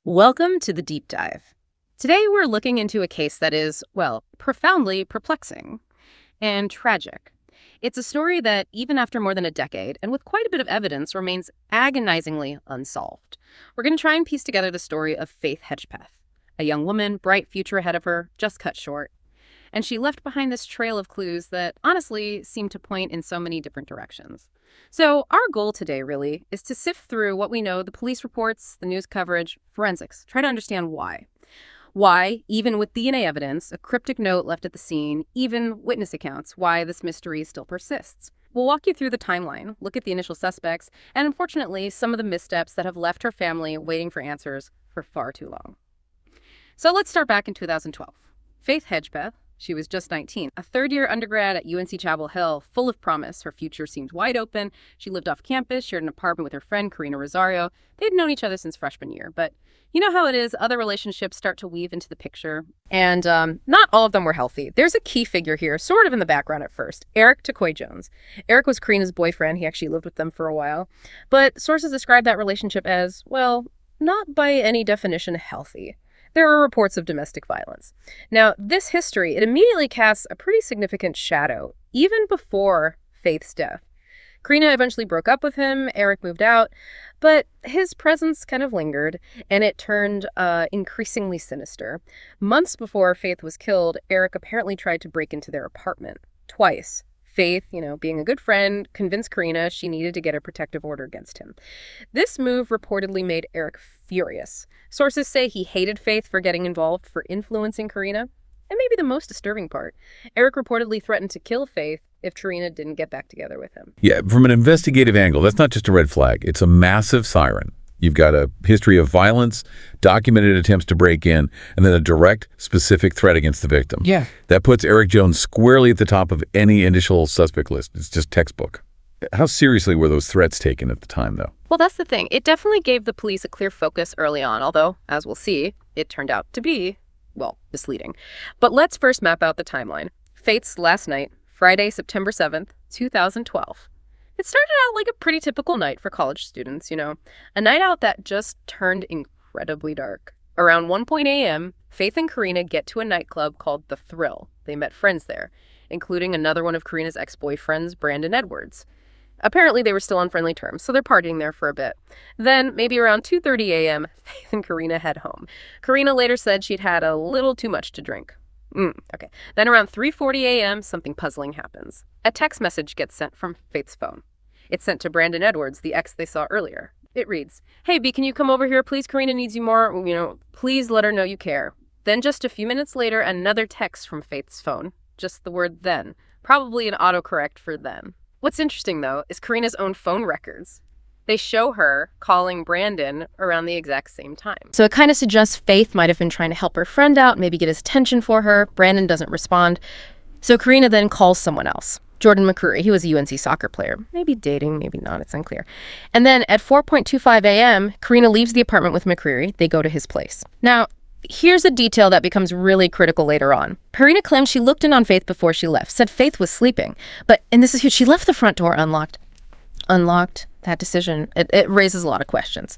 Welcome to the deep dive. Today we're looking into a case that is, well, profoundly perplexing and tragic. It's a story that, even after more than a decade, and with quite a bit of evidence, remains agonizingly unsolved. We're going to try and piece together the story of Faith Hedgepeth, a young woman, bright future ahead of her, just cut short. And she left behind this trail of clues that, honestly, seem to point in so many different directions. So our goal today, really, is to sift through what we know, the police reports, the news coverage, forensics, try to understand why. Why, even with DNA evidence, a cryptic note left at the scene, even witness accounts, why this mystery still persists. We'll walk you through the timeline, look at the initial suspects, and unfortunately, some of the missteps that have left her family waiting for answers for far too long. So let's start back in 2012. Faith Hedgepeth, she was just 19, a third-year undergrad at UNC Chapel Hill, full of promise. Her future seemed wide open. She lived off campus, shared an apartment with her friend, Karina Rosario. They'd known each other since freshman year, but you know how it is, other relationships start to weave into the picture, and not all of them were healthy. There's a key figure here, sort of in the background at first, Eric Takoy Jones. Eric was Karina's boyfriend. He actually lived with them for a while, but sources describe that relationship as, well, not by any definition healthy. There are reports of domestic violence. Now, this history, it immediately casts a pretty significant shadow, even before Faith's death. Karina eventually broke up with him, Eric moved out, but his presence kind of lingered, and it turned increasingly sinister. Months before Faith was killed, Eric apparently tried to break into their apartment twice. Faith, being a good friend, convinced Karina she needed to get a protective order against him. This move reportedly made Eric furious. Sources say he hated Faith for getting involved, for influencing Karina. And maybe the most disturbing part, Eric reportedly threatened to kill Faith if Karina didn't get back together with him. Yeah, from an investigative angle, that's not just a red flag. It's a massive siren. You've got a history of violence, documented attempts to break in, and then a direct, specific threat against the victim. Yeah. That puts Eric Jones squarely at the top of any initial suspect list. It's just textbook. How seriously were those threats taken at the time, though? Well, that's the thing. It definitely gave the police a clear focus early on, although, as we'll see, it turned out to be, well, misleading. But let's first map out the timeline. Faith's last night, Friday, September 7th, 2012. It started out like a pretty typical night for college students, a night out that just turned incredibly dark. Around 1 a.m., Faith and Karina get to a nightclub called The Thrill. They met friends there, including another one of Karina's ex-boyfriends, Brandon Edwards. Apparently, they were still on friendly terms, so they're partying there for a bit. Then, maybe around 2:30 a.m., Faith and Karina head home. Karina later said she'd had a little too much to drink. Okay. Then around 3:40 a.m., something puzzling happens. A text message gets sent from Faith's phone. It's sent to Brandon Edwards, the ex they saw earlier. It reads, "Hey, B, can you come over here, please? Karina needs you more. Please let her know you care." Then just a few minutes later, another text from Faith's phone. Just the word then. Probably an autocorrect for then. What's interesting, though, is Karina's own phone records. They show her calling Brandon around the exact same time. So it kind of suggests Faith might have been trying to help her friend out, maybe get his attention for her. Brandon doesn't respond. So Karina then calls someone else. Jordan McCreary. He was a UNC soccer player. Maybe dating, maybe not. It's unclear. And then at 4:25 a.m., Karina leaves the apartment with McCreary. They go to his place. Now, here's a detail that becomes really critical later on. Karina claims she looked in on Faith before she left, said Faith was sleeping. But, and this is huge, she left the front door unlocked. Unlocked? That decision, it raises a lot of questions.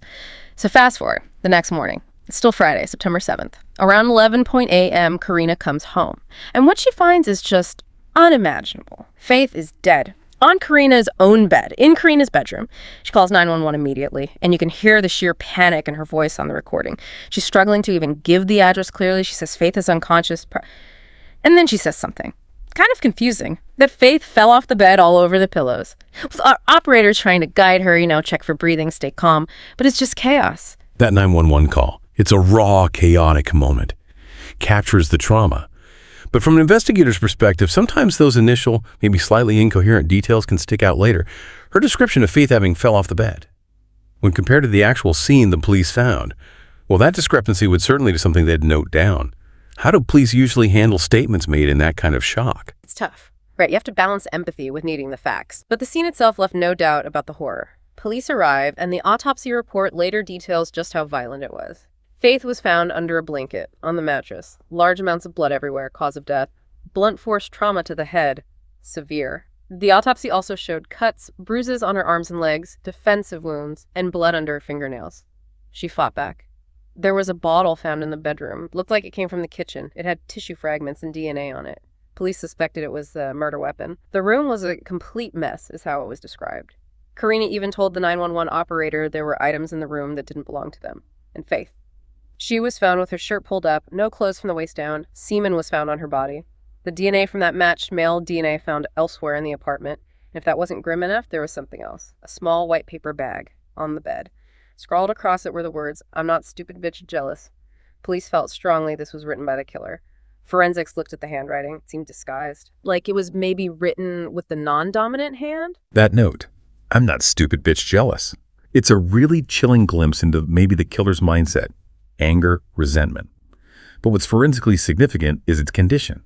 So fast forward, the next morning. It's still Friday, September 7th. Around 11 a.m., Karina comes home. And what she finds is just unimaginable. Faith is dead on Karina's own bed, in Karina's bedroom. She calls 911 immediately, and you can hear the sheer panic in her voice on the recording. She's struggling to even give the address clearly. She says Faith is unconscious. And then she says something kind of confusing, that Faith fell off the bed all over the pillows. With our operators trying to guide her, check for breathing, stay calm, but it's just chaos. That 911 call, it's a raw, chaotic moment. Captures the trauma. But from an investigator's perspective, sometimes those initial, maybe slightly incoherent details can stick out later. Her description of Faith having fell off the bed, when compared to the actual scene the police found, well, that discrepancy would certainly be something they'd note down. How do police usually handle statements made in that kind of shock? It's tough. Right, you have to balance empathy with needing the facts. But the scene itself left no doubt about the horror. Police arrive, and the autopsy report later details just how violent it was. Faith was found under a blanket, on the mattress. Large amounts of blood everywhere, cause of death. Blunt force trauma to the head. Severe. The autopsy also showed cuts, bruises on her arms and legs, defensive wounds, and blood under her fingernails. She fought back. There was a bottle found in the bedroom. Looked like it came from the kitchen. It had tissue fragments and DNA on it. Police suspected it was a murder weapon. The room was a complete mess, is how it was described. Karina even told the 911 operator there were items in the room that didn't belong to them. And Faith. She was found with her shirt pulled up, no clothes from the waist down. Semen was found on her body. The DNA from that matched male DNA found elsewhere in the apartment. And if that wasn't grim enough, there was something else. A small white paper bag on the bed. Scrawled across it were the words, "I'm not stupid bitch jealous." Police felt strongly this was written by the killer. Forensics looked at the handwriting. It seemed disguised. Like it was maybe written with the non-dominant hand? That note, "I'm not stupid bitch jealous." It's a really chilling glimpse into maybe the killer's mindset. Anger, resentment. But what's forensically significant is its condition.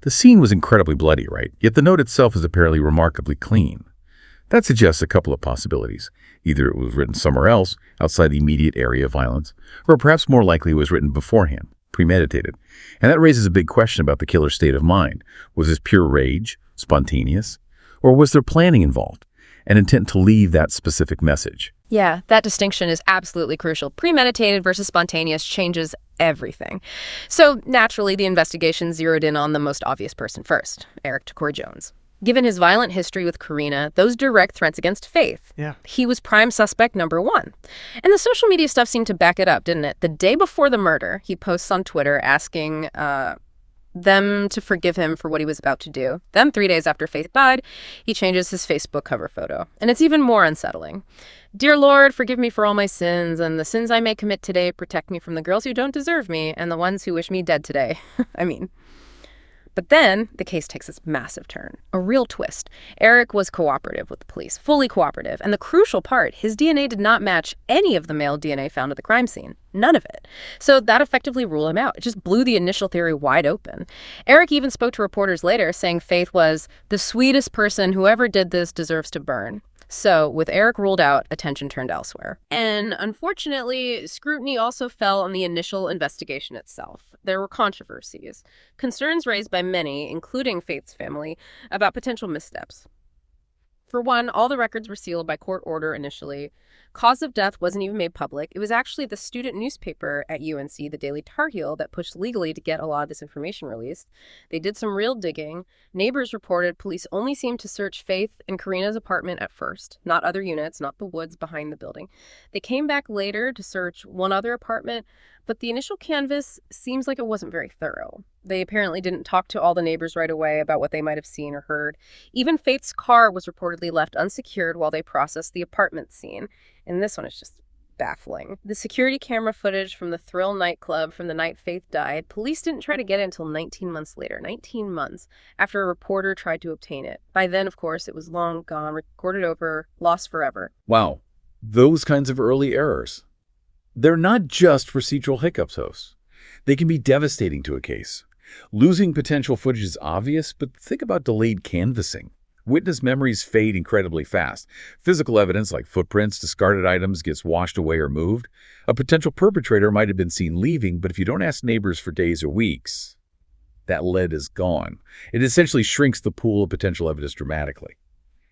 The scene was incredibly bloody, right? Yet the note itself is apparently remarkably clean. That suggests a couple of possibilities. Either it was written somewhere else, outside the immediate area of violence, or perhaps more likely it was written beforehand, premeditated. And that raises a big question about the killer's state of mind. Was this pure rage, spontaneous, or was there planning involved, an intent to leave that specific message? Yeah, that distinction is absolutely crucial. Premeditated versus spontaneous changes everything. So naturally, the investigation zeroed in on the most obvious person first, Eric Takor Jones. Given his violent history with Karina, those direct threats against Faith, he was prime suspect number one. And the social media stuff seemed to back it up, didn't it? The day before the murder, he posts on Twitter asking them to forgive him for what he was about to do. Then 3 days after Faith died, he changes his Facebook cover photo. And it's even more unsettling. "Dear Lord, forgive me for all my sins, and the sins I may commit today, protect me from the girls who don't deserve me, and the ones who wish me dead today." But then the case takes this massive turn, a real twist. Eric was cooperative with the police, fully cooperative. And the crucial part, his DNA did not match any of the male DNA found at the crime scene. None of it. So that effectively ruled him out. It just blew the initial theory wide open. Eric even spoke to reporters later saying Faith was the sweetest person. Whoever did this deserves to burn. So, with Eric ruled out, attention turned elsewhere. And unfortunately, scrutiny also fell on the initial investigation itself. There were controversies, concerns raised by many, including Faith's family, about potential missteps. For one, all the records were sealed by court order initially. Cause of death wasn't even made public. It was actually the student newspaper at UNC, the Daily Tar Heel, that pushed legally to get a lot of this information released. They did some real digging. Neighbors reported police only seemed to search Faith and Karina's apartment at first, not other units, not the woods behind the building. They came back later to search one other apartment, but the initial canvass seems like it wasn't very thorough. They apparently didn't talk to all the neighbors right away about what they might have seen or heard. Even Faith's car was reportedly left unsecured while they processed the apartment scene. And this one is just baffling. The security camera footage from the Thrill nightclub from the night Faith died, police didn't try to get it until 19 months later. 19 months after a reporter tried to obtain it. By then, of course, it was long gone, recorded over, lost forever. Wow. Those kinds of early errors. They're not just procedural hiccups, hosts. They can be devastating to a case. Losing potential footage is obvious, but think about delayed canvassing. Witness memories fade incredibly fast. Physical evidence like footprints, discarded items gets washed away or moved. A potential perpetrator might have been seen leaving, but if you don't ask neighbors for days or weeks, that lead is gone. It essentially shrinks the pool of potential evidence dramatically.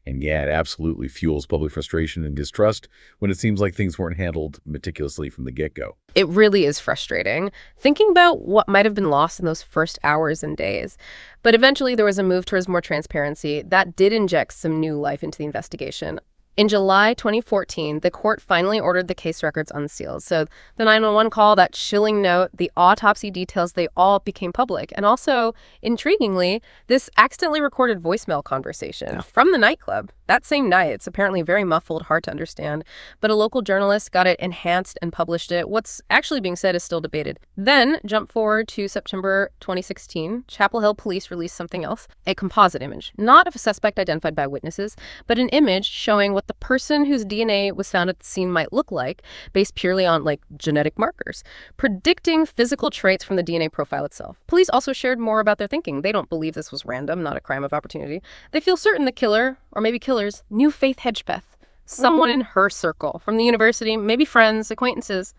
And yeah, it absolutely fuels public frustration and distrust when it seems like things weren't handled meticulously from the get-go. It really is frustrating, thinking about what might have been lost in those first hours and days. But eventually there was a move towards more transparency that did inject some new life into the investigation. In July 2014, the court finally ordered the case records unsealed. So the 911 call, that chilling note, the autopsy details, they all became public. And also, intriguingly, this accidentally recorded voicemail conversation from the nightclub that same night. It's apparently very muffled, hard to understand. But a local journalist got it enhanced and published it. What's actually being said is still debated. Then, jump forward to September 2016, Chapel Hill police released something else, a composite image, not of a suspect identified by witnesses, but an image showing what the person whose DNA was found at the scene might look like, based purely on, genetic markers, predicting physical traits from the DNA profile itself. Police also shared more about their thinking. They don't believe this was random, not a crime of opportunity. They feel certain the killer, or maybe killers, knew Faith Hedgepeth, someone in her circle, from the university, maybe friends, acquaintances,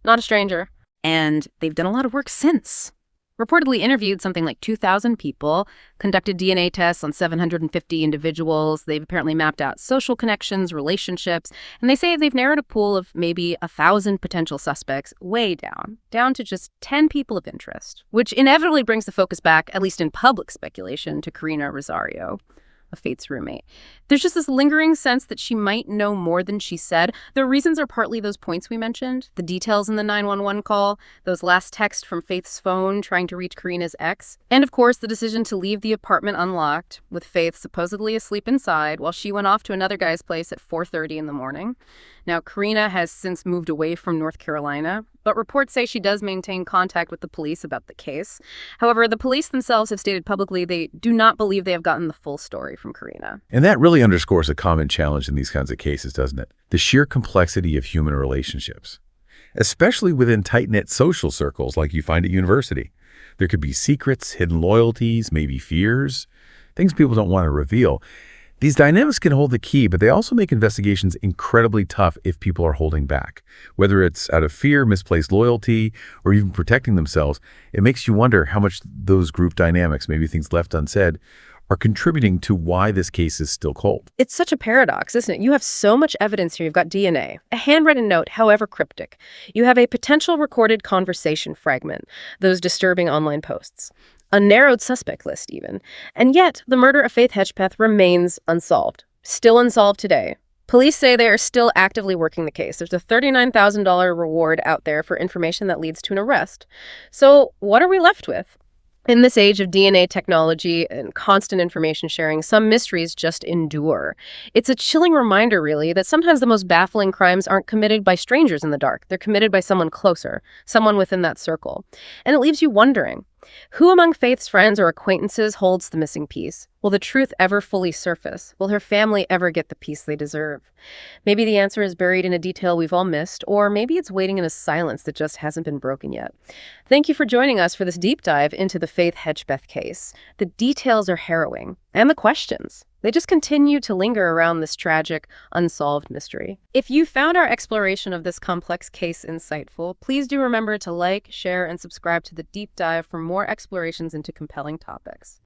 not a stranger. And they've done a lot of work since. reportedly interviewed something like 2,000 people, conducted DNA tests on 750 individuals. They've apparently mapped out social connections, relationships, and they say they've narrowed a pool of maybe 1,000 potential suspects way down to just 10 people of interest, which inevitably brings the focus back, at least in public speculation, to Karina Rosario, a Faith's roommate. There's just this lingering sense that she might know more than she said. The reasons are partly those points we mentioned, the details in the 911 call, those last texts from Faith's phone trying to reach Karina's ex, and of course the decision to leave the apartment unlocked, with Faith supposedly asleep inside while she went off to another guy's place at 4:30 in the morning. Now, Karina has since moved away from North Carolina, but reports say she does maintain contact with the police about the case. However, the police themselves have stated publicly they do not believe they have gotten the full story from Karina. And that really underscores a common challenge in these kinds of cases, doesn't it? The sheer complexity of human relationships, especially within tight-knit social circles like you find at university. There could be secrets, hidden loyalties, maybe fears, things people don't want to reveal. These dynamics can hold the key, but they also make investigations incredibly tough if people are holding back. Whether it's out of fear, misplaced loyalty, or even protecting themselves, it makes you wonder how much those group dynamics, maybe things left unsaid, are contributing to why this case is still cold. It's such a paradox, isn't it? You have so much evidence here. You've got DNA, a handwritten note, however cryptic. You have a potential recorded conversation fragment, those disturbing online posts, a narrowed suspect list even. And yet, the murder of Faith Hedgepeth remains unsolved. Still unsolved today. Police say they are still actively working the case. There's a $39,000 reward out there for information that leads to an arrest. So what are we left with? In this age of DNA technology and constant information sharing, some mysteries just endure. It's a chilling reminder, really, that sometimes the most baffling crimes aren't committed by strangers in the dark. They're committed by someone closer, someone within that circle. And it leaves you wondering, who among Faith's friends or acquaintances holds the missing piece? Will the truth ever fully surface? Will her family ever get the peace they deserve? Maybe the answer is buried in a detail we've all missed, or maybe it's waiting in a silence that just hasn't been broken yet. Thank you for joining us for this deep dive into the Faith Hedgepeth case. The details are harrowing, and the questions. They just continue to linger around this tragic, unsolved mystery. If you found our exploration of this complex case insightful, please do remember to like, share, and subscribe to the deep dive for more explorations into compelling topics.